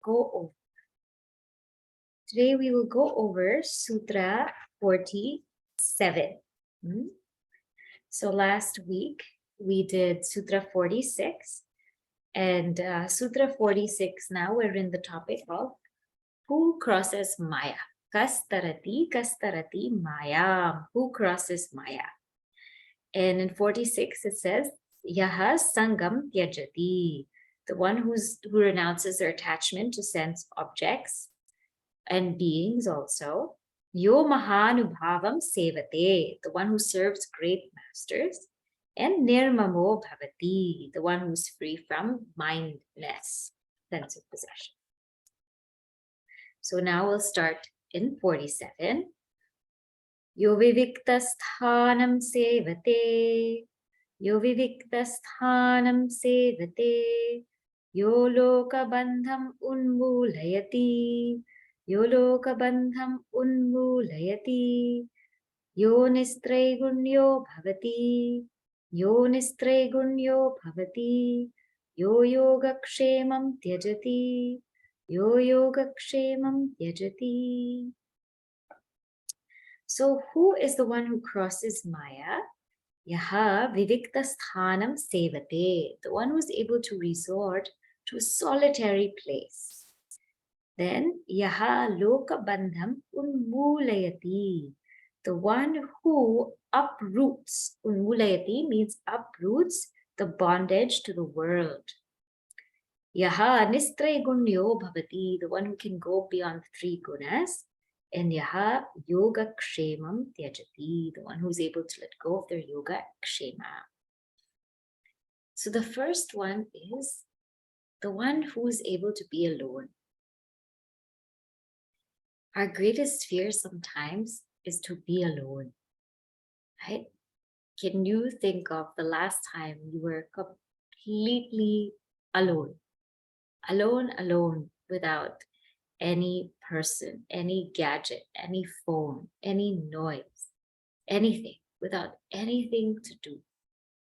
go over. Today we will go over Sutra 47. So last week we did Sutra 46, and Sutra 46 now we're in the topic of who crosses Maya. Kastarati Maya. Who crosses Maya? And in 46 it says, Yaha Sangam Tyajati. The one who renounces their attachment to sense objects and beings also. Yo Mahanubhavam Sevate. The one who serves great masters. And Nirmamo Bhavati. The one who's free from mindless, sense of possession. So now we'll start in 47. Yo viviktasthanam sevate. Yo viviktasthanam sevate. Yo lokabandham unmulayati. Yo lokabandham unmulayati. Yo nistraigunyo bhavati. Yo nistraigunyo bhavati. Yo yogakshemam tyajati. Yo yogakshemam tyajati. So who is the one who crosses Maya? Yaha viviktasthanam sevate. The one who is able to resort to a solitary place. Then yaha lokabandham unmulayati. The one who uproots. Unmulayati means uproots the bondage to the world. Yaha nistraigunyo bhavati, the one who can go beyond the three gunas. And yaha yoga kshemam tyajati, the one who's able to let go of their yoga kshema. So the first one is the one who is able to be alone. Our greatest fear sometimes is to be alone, right? Can you think of the last time you were completely alone? Alone, without any person, any gadget, any phone, any noise, anything, without anything to do,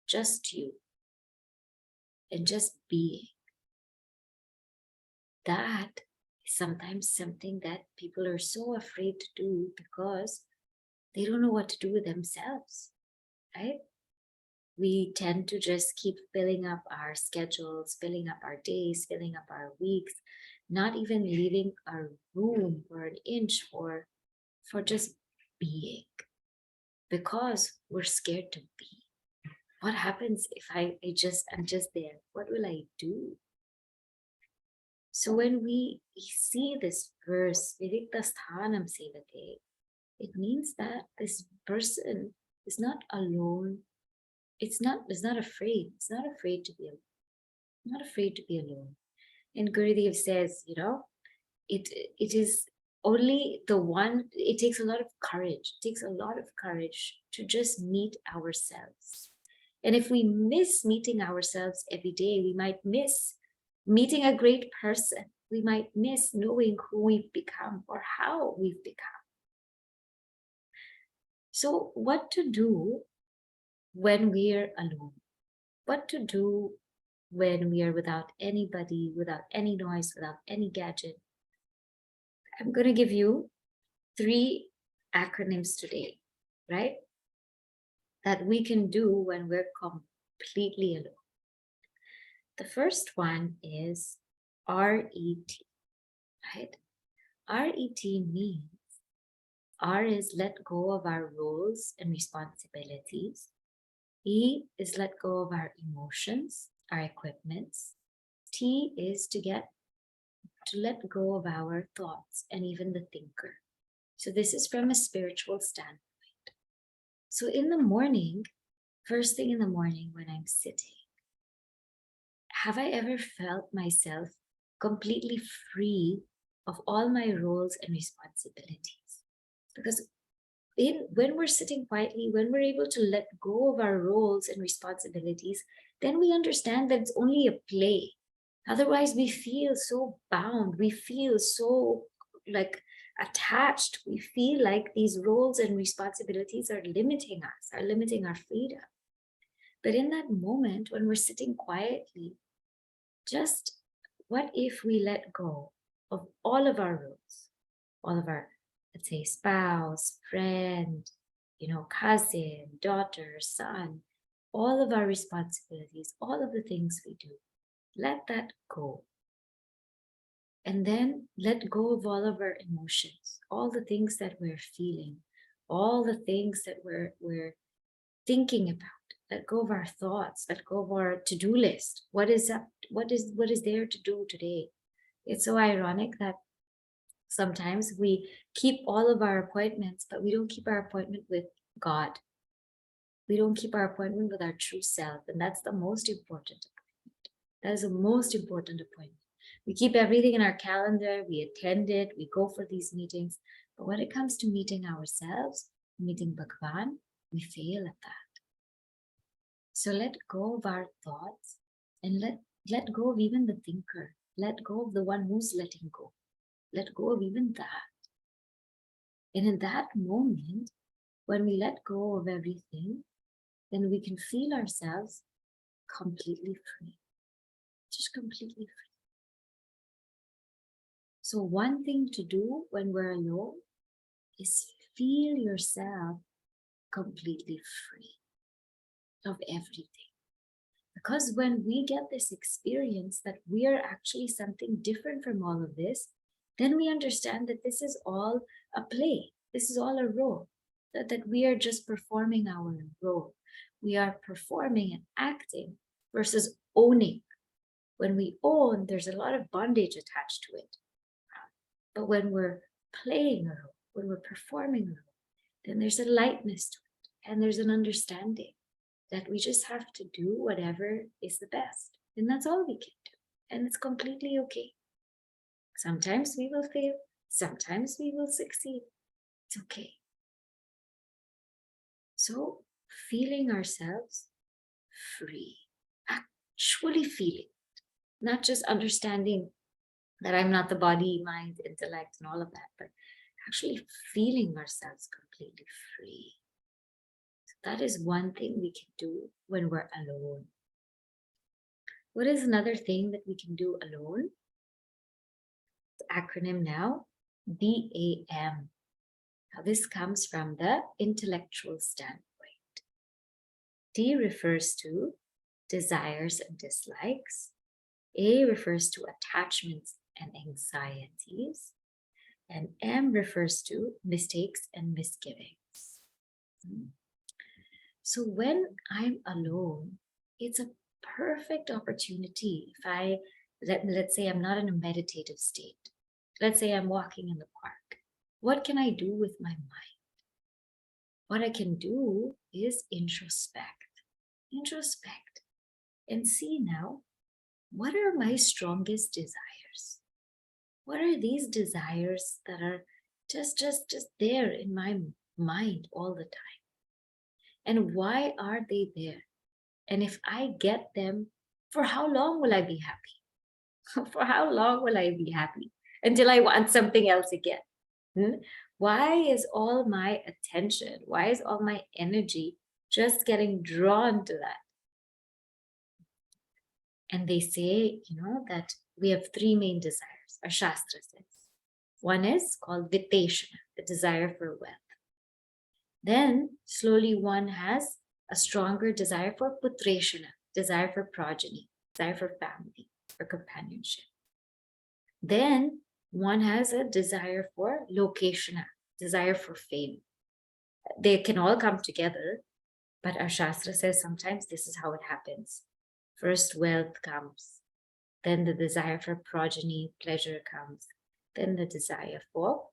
just you, and just being. That is sometimes something that people are so afraid to do because they don't know what to do with themselves, right? We tend to just keep filling up our schedules, filling up our days, filling up our weeks, not even leaving our room for an inch for just being, because we're scared to be. What happens if I'm just there? What will I do? So when we see this verse, viviktasthanam sevate, it means that this person is not alone. It's not afraid. It's not afraid to be alone. Not afraid to be alone. And Gurudev says, it is only the one, it takes a lot of courage. It takes a lot of courage to just meet ourselves. And if we miss meeting ourselves every day, we might miss meeting a great person. We might miss knowing who we've become or how we've become. So what to do when we're alone? What to do when we are without anybody, without any noise, without any gadget? I'm going to give you 3 acronyms today, right? That we can do when we're completely alone. The first one is RET, right? RET means R is let go of our roles and responsibilities. E is let go of our emotions, our equipments. T is to let go of our thoughts and even the thinker. So this is from a spiritual standpoint. So in the morning, first thing in the morning when I'm sitting, have I ever felt myself completely free of all my roles and responsibilities? Because when we're sitting quietly, when we're able to let go of our roles and responsibilities, then we understand that it's only a play. Otherwise, we feel so bound. We feel so attached. We feel like these roles and responsibilities are limiting us, are limiting our freedom. But in that moment, when we're sitting quietly, just what if we let go of all of our roles, all of our, let's say, spouse, friend, cousin, daughter, son, all of our responsibilities, all of the things we do. Let that go. And then let go of all of our emotions, all the things that we're feeling, all the things that we're thinking about. Let go of our thoughts, let go of our to-do list. What is there to do today? It's so ironic that sometimes we keep all of our appointments, but we don't keep our appointment with God. We don't keep our appointment with our true self. And that's the most important appointment. That is the most important appointment. We keep everything in our calendar, we attend it, we go for these meetings. But when it comes to meeting ourselves, meeting Bhagwan, we fail at that. So let go of our thoughts and let go of even the thinker. Let go of the one who's letting go. Let go of even that. And in that moment, when we let go of everything, then we can feel ourselves completely free. Just completely free. So one thing to do when we're alone is feel yourself completely free of everything. Because when we get this experience that we are actually something different from all of this, then we understand that this is all a play. This is all a role, that we are just performing our role. We are performing and acting versus owning. When we own, there's a lot of bondage attached to it. But when we're playing a role, when we're performing a role, then there's a lightness to it, and there's an understanding that we just have to do whatever is the best. And that's all we can do. And it's completely okay. Sometimes we will fail, sometimes we will succeed. It's okay. So feeling ourselves free, actually feeling, not just understanding that I'm not the body, mind, intellect, and all of that, but actually feeling ourselves completely free. So that is one thing we can do when we're alone. What is another thing that we can do alone? The acronym now, BAM. Now this comes from the intellectual standpoint. D refers to desires and dislikes. A refers to attachments and anxieties. And M refers to mistakes and misgivings. So when I'm alone, it's a perfect opportunity. If let's say I'm not in a meditative state. Let's say I'm walking in the park. What can I do with my mind? What I can do is introspect and see now, what are my strongest desires? What are these desires that are just there in my mind all the time? And why are they there? And if I get them, for how long will I be happy? For how long will I be happy? Until I want something else again. Why is all my attention, why is all my energy just getting drawn to that? And they say, that we have three main desires, our Shastra says. One is called Vitteshana, the desire for wealth. Then slowly one has a stronger desire for Putreshana, desire for progeny, desire for family, for companionship. Then one has a desire for Lokeshana, desire for fame. They can all come together, but our Shastra says sometimes this is how it happens. First wealth comes, then the desire for progeny, pleasure comes, then the desire for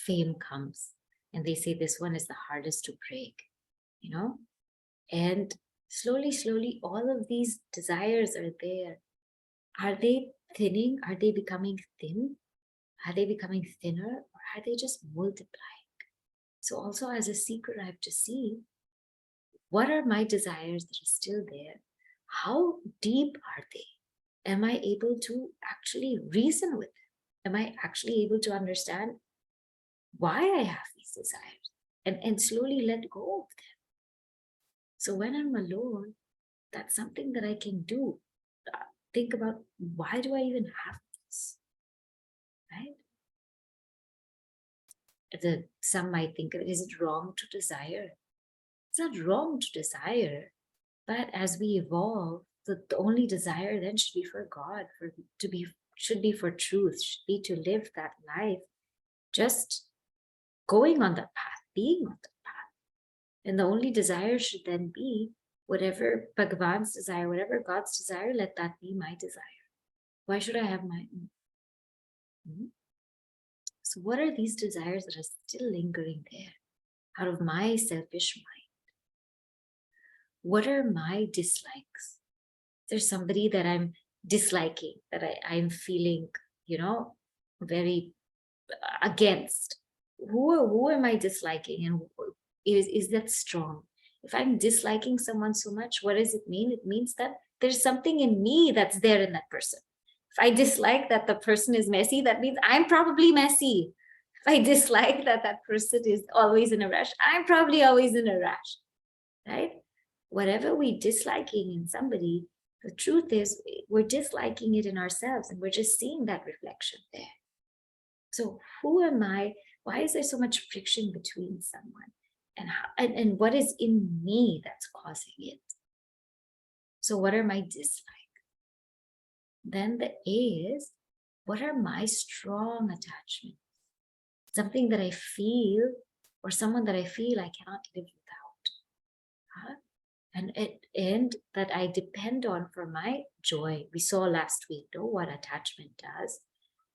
fame comes. And they say this one is the hardest to break, And slowly, all of these desires are there. Are they thinning? Are they becoming thin? Are they becoming thinner? Or are they just multiplying? So also as a seeker, I have to see, what are my desires that are still there? How deep are they? Am I able to actually reason with them? Am I actually able to understand why I have these desires and slowly let go of them? So when I'm alone, that's something that I can do. Think about, why do I even have this? some might think of it, is it wrong to desire? It's not wrong to desire, but as we evolve, the only desire then should be for God, should be for truth, should be to live that life, just going on that path, being on the path. And the only desire should then be whatever Bhagavan's desire, whatever God's desire, let that be my desire. Why should I have my own? So what are these desires that are still lingering there out of my selfish mind? What are my dislikes? There's somebody that I'm disliking, that I'm feeling, very against. Who am I disliking, and is that strong? If I'm disliking someone so much, what does it mean? It means that there's something in me that's there in that person. If I dislike that the person is messy, that means I'm probably messy. If I dislike that that person is always in a rush, I'm probably always in a rush, right? Whatever we're disliking in somebody, the truth is we're disliking it in ourselves, and we're just seeing that reflection there. So who am I? Why is there so much friction between someone? And what is in me that's causing it? So what are my dislikes? Then the A is, what are my strong attachments? Something that I feel, or someone that I feel I cannot live without. And that I depend on for my joy. We saw last week, what attachment does.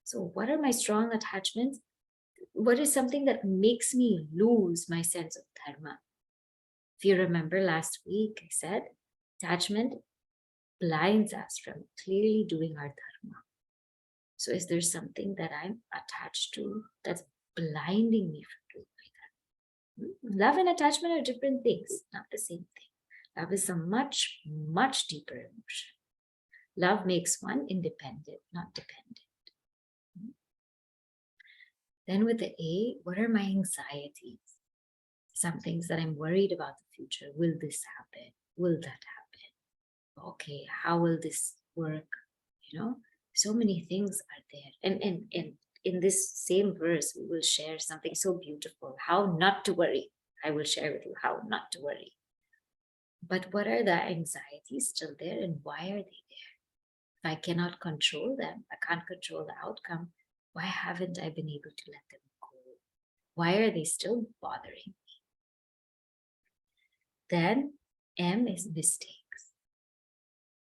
So what are my strong attachments? What is something that makes me lose my sense of dharma? If you remember last week, I said attachment blinds us from clearly doing our dharma. So is there something that I'm attached to that's blinding me from doing my dharma? Love and attachment are different things, not the same thing. Love is a much, much deeper emotion. Love makes one independent, not dependent. Then with the A, what are my anxieties? Some things that I'm worried about the future. Will this happen? Will that happen? Okay, how will this work? So many things are there. And in this same verse, we will share something so beautiful. How not to worry. I will share with you how not to worry. But what are the anxieties still there, and why are they there? If I cannot control them, I can't control the outcome, why haven't I been able to let them go? Why are they still bothering me? Then M is mistakes.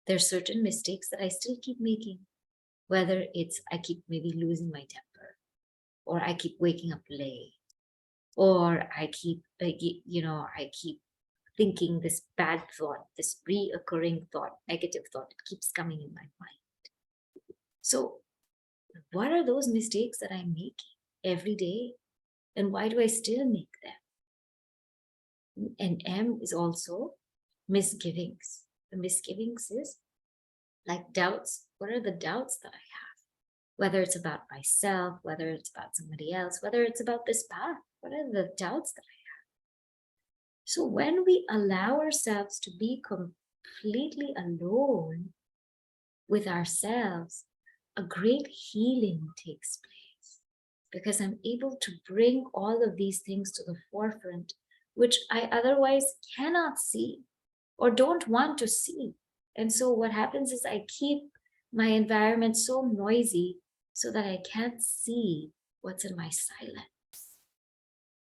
There are certain mistakes that I still keep making, whether it's I keep maybe losing my temper, or I keep waking up late, or I keep thinking this bad thought, this reoccurring thought, negative thought, it keeps coming in my mind. So what are those mistakes that I'm making every day? And why do I still make them? And M is also misgivings. The misgivings is like doubts. What are the doubts that I have? Whether it's about myself, whether it's about somebody else, whether it's about this path, what are the doubts that I have? So when we allow ourselves to be completely alone with ourselves, a great healing takes place, because I'm able to bring all of these things to the forefront, which I otherwise cannot see or don't want to see. And so what happens is I keep my environment so noisy so that I can't see what's in my silence.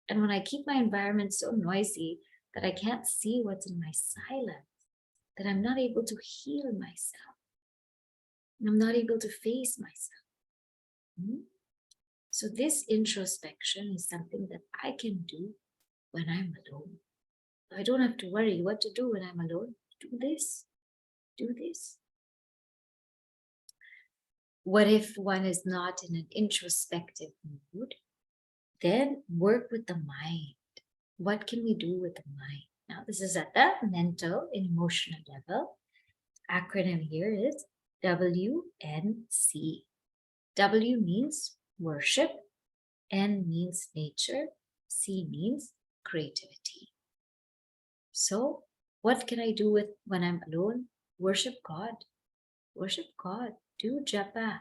And when I keep my environment so noisy that I can't see what's in my silence, that I'm not able to heal myself. I'm not able to face myself. So this introspection is something that I can do when I'm alone. I don't have to worry what to do when I'm alone. Do this. Do this. What if one is not in an introspective mood? Then work with the mind. What can we do with the mind? Now, this is at the mental and emotional level. Acronym here is WNC. W means worship, N means nature, C means creativity. So, what can I do with when I'm alone? Worship God. Worship God. Do japa.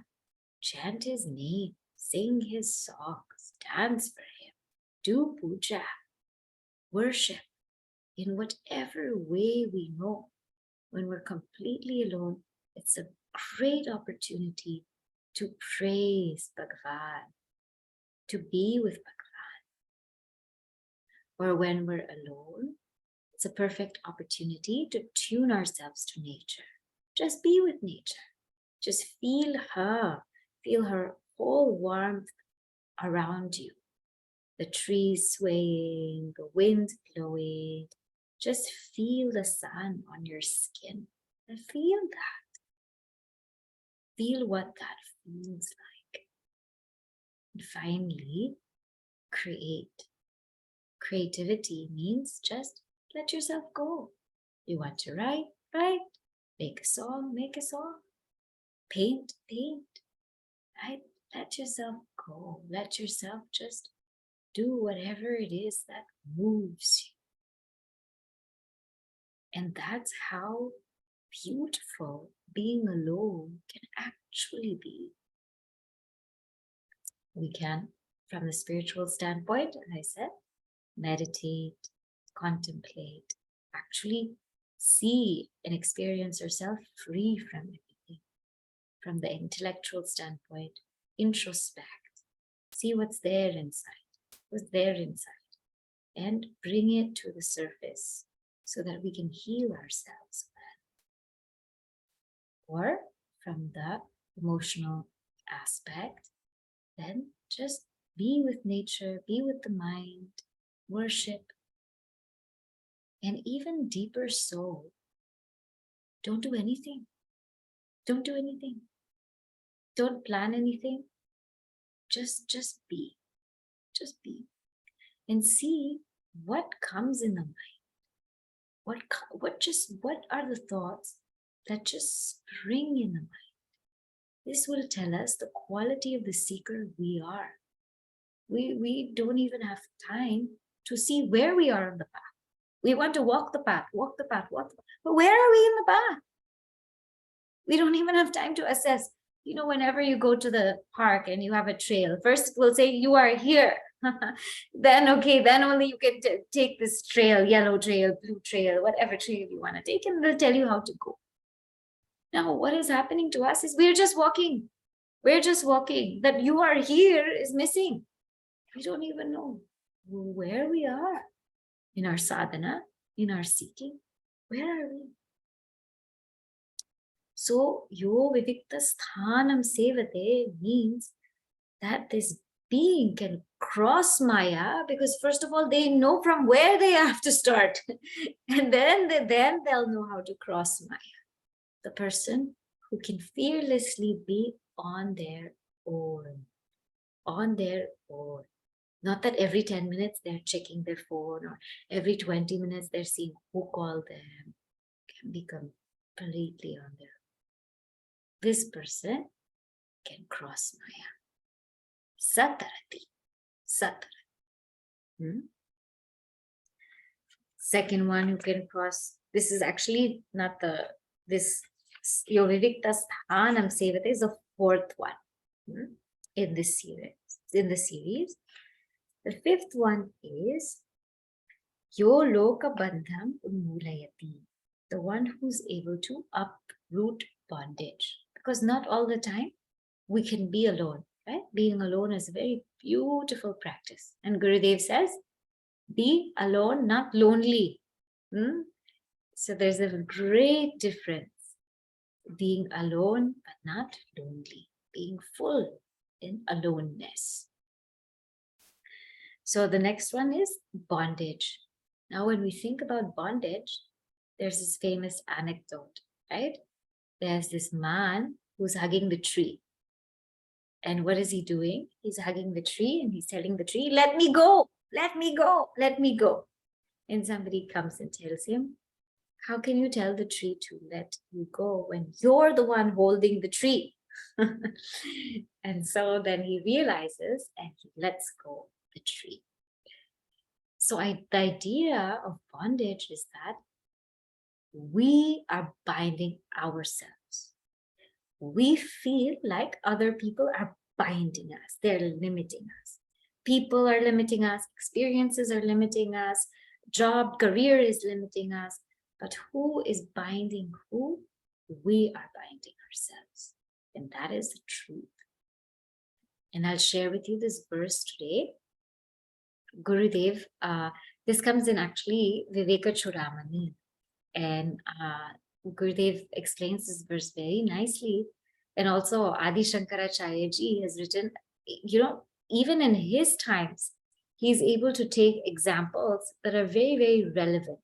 Chant His name. Sing His songs. Dance for Him. do puja, worship in whatever way we know. When we're completely alone, it's a great opportunity to praise Bhagavan, to be with Bhagavan. Or when we're alone, it's a perfect opportunity to tune ourselves to nature. Just be with nature. Just feel her whole warmth around you. The trees swaying, the wind blowing. Just feel the sun on your skin and feel that. Feel what that feels like. And finally, create. Creativity means just let yourself go. You want to write, write. Make a song, paint, right? Let yourself go. Let yourself just do whatever it is that moves you. And that's how beautiful being alone can actually be. We can, from the spiritual standpoint, as I said, meditate, contemplate, actually see and experience yourself free from everything. From the intellectual standpoint, introspect, see what's there inside, and bring it to the surface so that we can heal ourselves. Or from the emotional aspect, then just be with nature, be with the mind, worship, and even deeper so, don't do anything. Don't do anything. Don't plan anything. Just be. Just be. And see what comes in the mind. What are the thoughts that just spring in the mind? This will tell us the quality of the seeker we are. We don't even have time to see where we are on the path. We want to walk the path. But where are we in the path? We don't even have time to assess. You know, whenever you go to the park and you have a trail, first we'll say you are here. Then only you can take this trail, yellow trail, blue trail, whatever trail you want to take, and they'll tell you how to go. Now, what is happening to us is we're just walking. That you are here is missing. We don't even know where we are in our sadhana, in our seeking. Where are we? So, yo vivikta sthanam sevate means that this being can cross Maya, because first of all, they know from where they have to start. And then they'll know how to cross Maya. The person who can fearlessly be on their own. Not that every 10 minutes they're checking their phone, or every 20 minutes they're seeing who called them. Can be completely on their own. This person can cross Maya. Satarati. Second one who can cross, this is actually not this Yovivikta Sthanam Sevate is the fourth one in this series. The fifth one is Yo Loka Bandham Unmulayati, the one who's able to uproot bondage. Because not all the time we can be alone, right? Being alone is a very beautiful practice. And Gurudev says, be alone, not lonely. So there's a great difference. Being alone, but not lonely. Being full in aloneness. So the next one is bondage. Now, when we think about bondage, there's this famous anecdote, right? There's this man who's hugging the tree. And what is he doing? He's hugging the tree and he's telling the tree, let me go, let me go, let me go. And somebody comes and tells him, how can you tell the tree to let you go when you're the one holding the tree? And so then he realizes and he lets go the tree. So the idea of bondage is that we are binding ourselves. We feel like other people are binding us, they're limiting us. People are limiting us, experiences are limiting us, job, career is limiting us. But who is binding who? We are binding ourselves. And that is the truth. And I'll share with you this verse today. Gurudev, this comes in actually Viveka Churamani. And Gurudev explains this verse very nicely. And also Adi Shankaracharya ji has written, even in his times, he's able to take examples that are very, very relevant.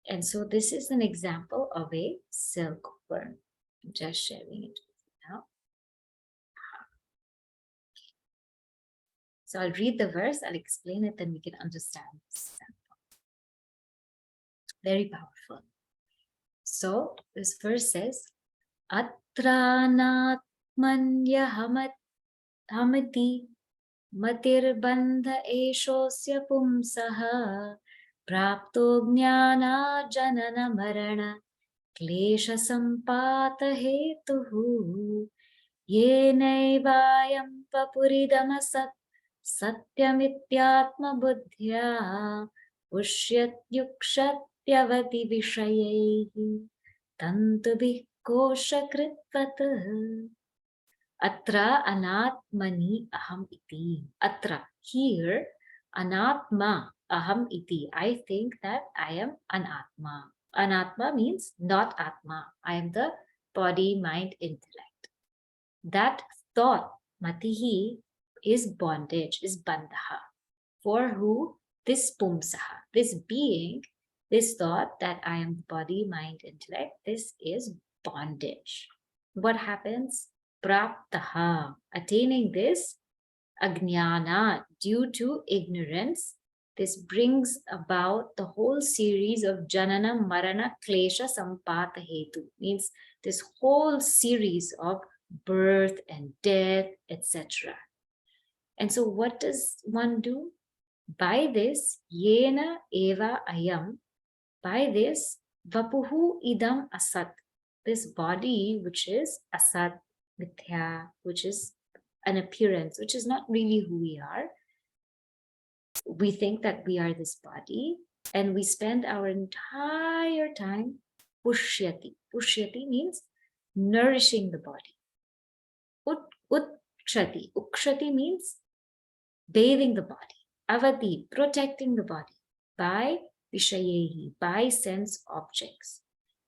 And so this is an example of a silkworm. I'm just sharing it with you now. So I'll read the verse, I'll explain it, then we can understand this example. Very powerful. So this verse says, Atranat manya hamati matirbandha eshosya pumsaha prapto jnana janana marana klesha sampata hetuhu yenaivyam papuridamasat satyamityatma buddhya pushyat-yukshatyavati vishayaihi tantubhi koshakritvat atra anatmani aham iti. Atra, here, anatma aham iti. I think that I am anatma. Anatma means not atma. I am the body, mind, intellect. That thought, matihi, is bondage, is bandha. For who? This pumsaha, this being, this thought that I am the body, mind, intellect, this is bondage. What happens? Praptaha, attaining this, ajnana, due to ignorance, this brings about the whole series of janana, marana, klesha, sampata hetu, means this whole series of birth and death, etc. And so what does one do? By this, yena eva ayam, by this, vapuhu idam asat, this body which is asat, mithya, which is an appearance, which is not really who we are. We think that we are this body, and we spend our entire time pushyati. Pushyati means nourishing the body. Utshati. Ukshati means bathing the body. Avati, protecting the body by vishayehi, by sense objects.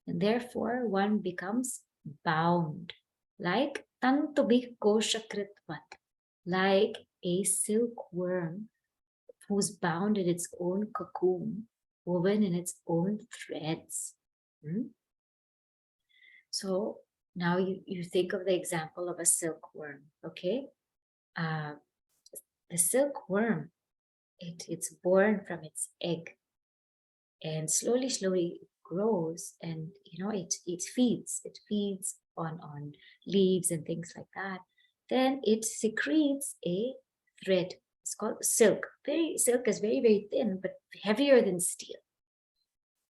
And therefore one becomes bound, like tantubih koshakritvat, like a silkworm who's bound in its own cocoon, woven in its own threads. So now you think of the example of a silkworm, okay? The silkworm, it's born from its egg, and slowly it grows, and it feeds on leaves and things like that. Then it secretes a thread. It's called silk. Silk is very, very thin, but heavier than steel.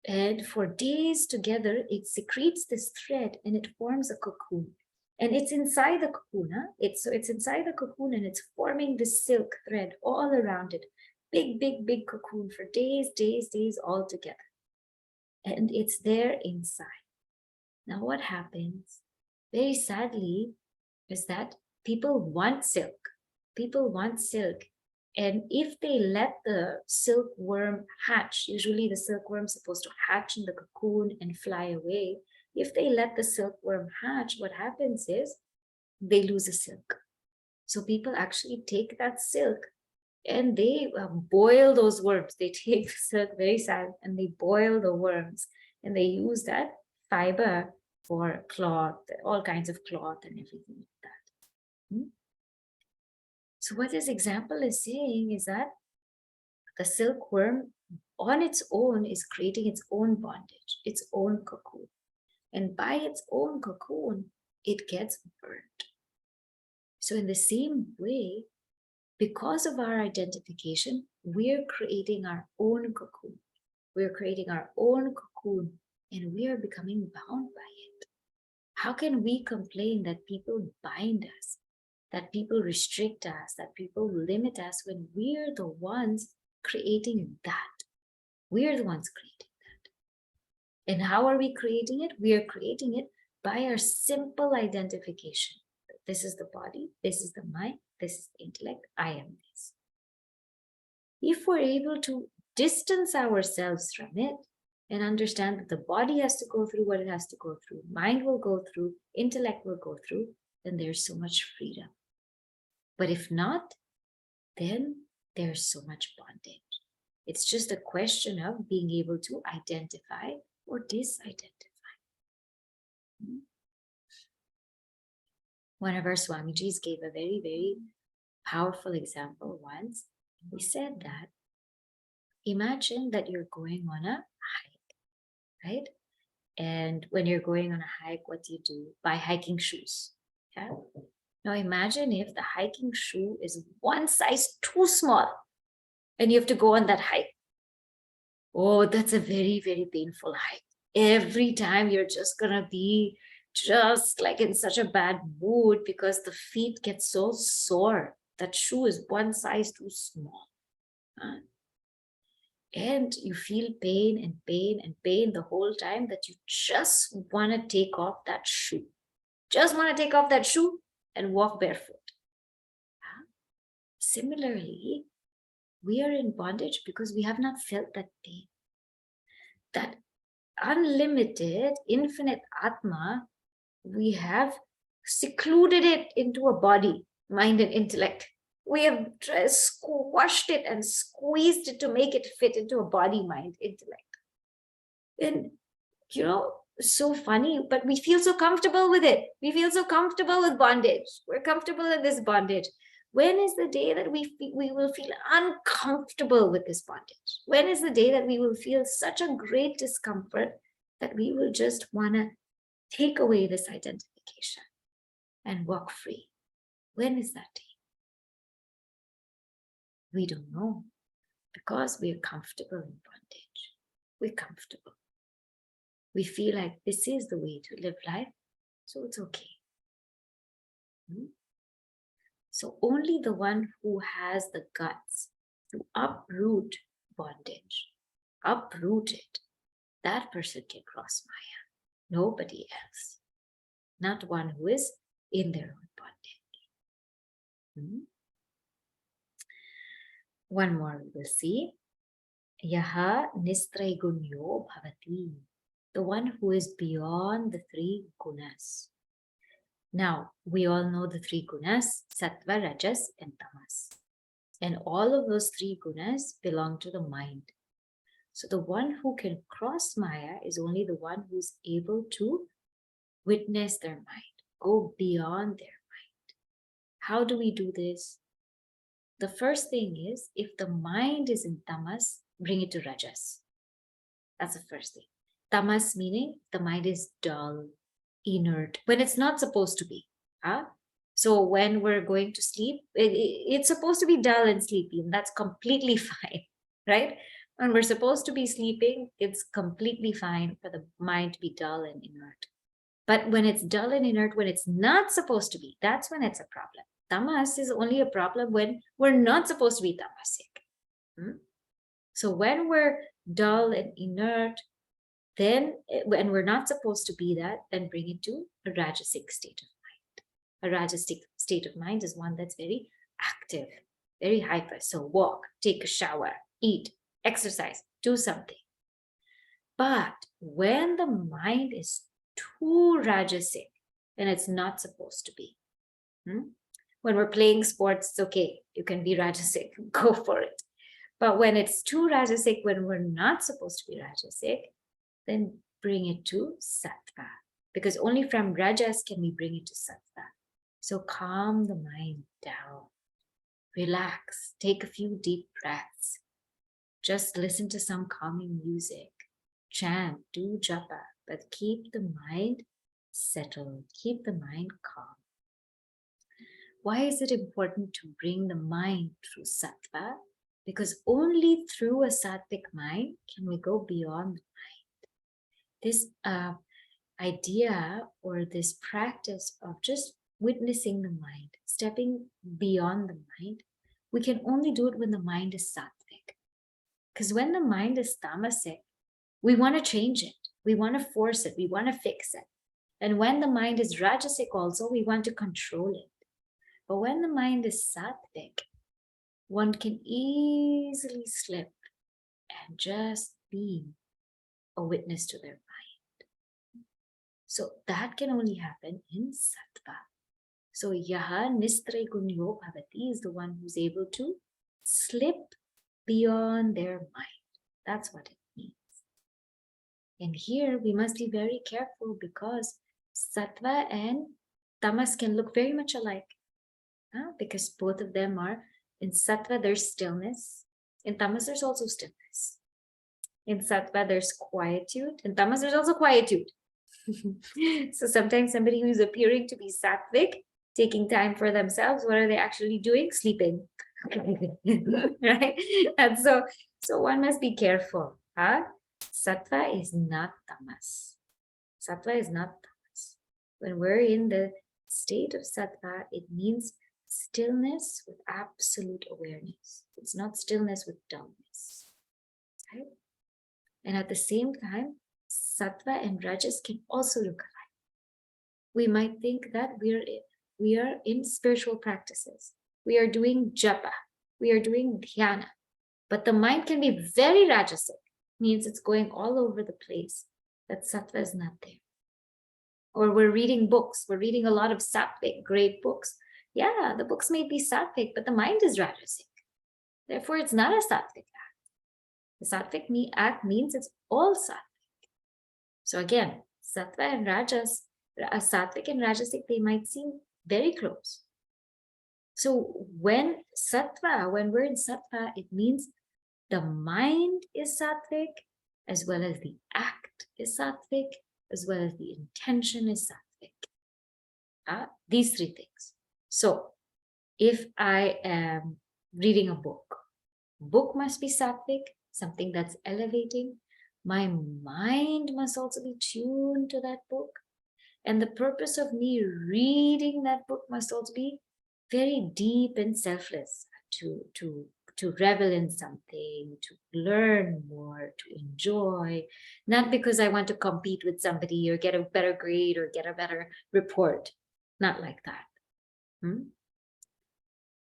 And for days together, it secretes this thread and it forms a cocoon. And it's inside the cocoon. It's inside the cocoon, and it's forming this silk thread all around it. Big cocoon for days all together. And it's there inside. Now what happens, very sadly, is that people want silk. People want silk. And if they let the silkworm hatch, usually the silkworm is supposed to hatch in the cocoon and fly away. If they let the silkworm hatch, what happens is they lose the silk. So people actually take that silk and they boil those worms. They take the silk, very sad, and they boil the worms, and they use that fiber for cloth, all kinds of cloth and everything like that. So what this example is saying is that the silkworm on its own is creating its own bondage, its own cocoon. And by its own cocoon, it gets burnt. So in the same way, because of our identification, we're creating our own cocoon. We're creating our own cocoon, and we are becoming bound by it. How can we complain that people bind us? that people restrict us, that people limit us, when we're the ones creating that. We're the ones creating that. And how are we creating it? We are creating it by our simple identification. This is the body, this is the mind, this is the intellect, I am this. If we're able to distance ourselves from it and understand that the body has to go through what it has to go through, mind will go through, intellect will go through, then there's so much freedom. But if not, then there's so much bondage. It's just a question of being able to identify or disidentify. One of our Swamijis gave a very, very powerful example once. He said that, imagine that you're going on a hike, right? And when you're going on a hike, what do? Buy hiking shoes. Yeah. Now imagine if the hiking shoe is one size too small and you have to go on that hike. Oh, that's a very, very painful hike. Every time you're just gonna be just like in such a bad mood because the feet get so sore. That shoe is one size too small. And you feel pain and pain and pain the whole time that you just want to take off that shoe. Just want to take off that shoe and walk barefoot. Similarly, we are in bondage because we have not felt that pain. That unlimited, infinite Atma, we have secluded it into a body, mind and intellect. We have squashed it and squeezed it to make it fit into a body, mind, intellect. And, so funny, but we feel so comfortable with it. We feel so comfortable with bondage. We're comfortable in this bondage. When is the day that we will feel uncomfortable with this bondage? When is the day that we will feel such a great discomfort that we will just want to take away this identification and walk free? When is that day? We don't know, because we're comfortable in bondage. We're comfortable. We feel like this is the way to live life, so it's okay. So only the one who has the guts to uproot bondage, uproot it, that person can cross Maya. Nobody else. Not one who is in their own bondage. One more we will see. Yaha nistraigunyo bhavati. The one who is beyond the three gunas. Now, we all know the three gunas, sattva, rajas, and tamas. And all of those three gunas belong to the mind. So the one who can cross Maya is only the one who's able to witness their mind, go beyond their mind. How do we do this? The first thing is, if the mind is in tamas, bring it to rajas. That's the first thing. Tamas meaning the mind is dull, inert, when it's not supposed to be. So when we're going to sleep, it's supposed to be dull and sleepy, and that's completely fine, right? When we're supposed to be sleeping, it's completely fine for the mind to be dull and inert. But when it's dull and inert, when it's not supposed to be, that's when it's a problem. Tamas is only a problem when we're not supposed to be tamasic. So when we're dull and inert, then when we're not supposed to be that, then bring it to a rajasic state of mind. A rajasic state of mind is one that's very active, very hyper. So walk, take a shower, eat, exercise, do something. But when the mind is too rajasic, then it's not supposed to be. When we're playing sports, it's okay. You can be rajasic, go for it. But when it's too rajasic, when we're not supposed to be rajasic, then bring it to sattva. Because only from rajas can we bring it to sattva. So calm the mind down. Relax. Take a few deep breaths. Just listen to some calming music. Chant, do japa. But keep the mind settled. Keep the mind calm. Why is it important to bring the mind through sattva? Because only through a sattvic mind can we go beyond the mind. This idea or this practice of just witnessing the mind, stepping beyond the mind, we can only do it when the mind is sattvic. Because when the mind is tamasic, we want to change it. We want to force it. We want to fix it. And when the mind is rajasic also, we want to control it. But when the mind is sattvic, one can easily slip and just be a witness to their mind. So that can only happen in sattva. So yaha nistre gunyo bhavati is the one who's able to slip beyond their mind. That's what it means. And here we must be very careful because sattva and tamas can look very much alike. Because both of them are, in sattva there's stillness, in tamas there's also stillness. In sattva there's quietude, in tamas there's also quietude. So sometimes somebody who's appearing to be sattvic, taking time for themselves, what are they actually doing? Sleeping. Right? And so one must be careful. Sattva is not tamas. Sattva is not tamas. When we're in the state of sattva, it means stillness with absolute awareness. It's not stillness with dullness. Right? And at the same time, sattva and rajas can also look alike. We might think that we are in spiritual practices. We are doing japa. We are doing dhyana. But the mind can be very rajasic. Means it's going all over the place. That sattva is not there. Or we're reading books. We're reading a lot of sattvic, great books. Yeah, the books may be sattvic, but the mind is rajasic. Therefore, it's not a sattvic act. The sattvic act means it's all sattvic. So again, sattva and rajas, sattvic and rajasic, they might seem very close. So when we're in sattva, it means the mind is sattvic, as well as the act is sattvic, as well as the intention is sattvic. These three things. So if I am reading a book must be sattvic, something that's elevating. My mind must also be tuned to that book. And the purpose of me reading that book must also be very deep and selfless, to revel in something, to learn more, to enjoy, not because I want to compete with somebody or get a better grade or get a better report. Not like that.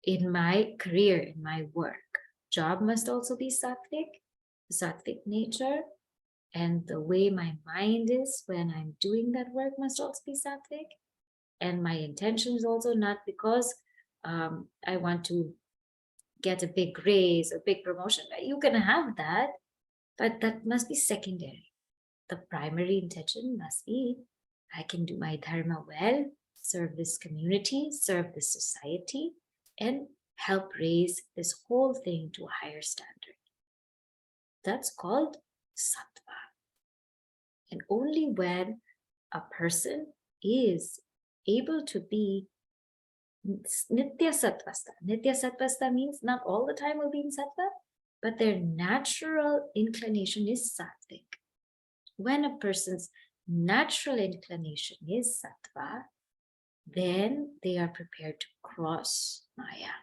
In my career, in my work, job must also be sattvic nature. And the way my mind is when I'm doing that work must also be sattvic. And my intention is also not because I want to get a big raise or big promotion. You can have that, but that must be secondary. The primary intention must be, I can do my dharma well, serve this community, serve this society, and help raise this whole thing to a higher standard. That's called sattva. And only when a person is able to be nitya sattvasta. Nitya sattvasta means not all the time will be in sattva, but their natural inclination is sattvic. When a person's natural inclination is sattva, then they are prepared to cross Maya.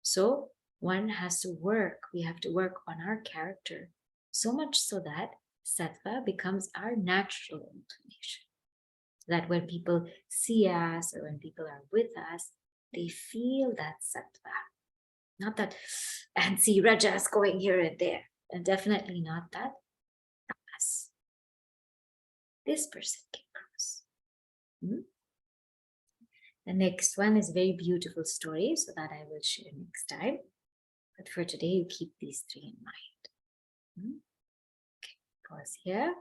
So one has to work. We have to work on our character so much so that sattva becomes our natural inclination. That when people see us or when people are with us, they feel that sattva. Not that fancy rajas going here and there. And definitely not that tamas. This person can cross. The next one is a very beautiful story, so that I will share next time. But for today, you keep these three in mind. Okay, pause here.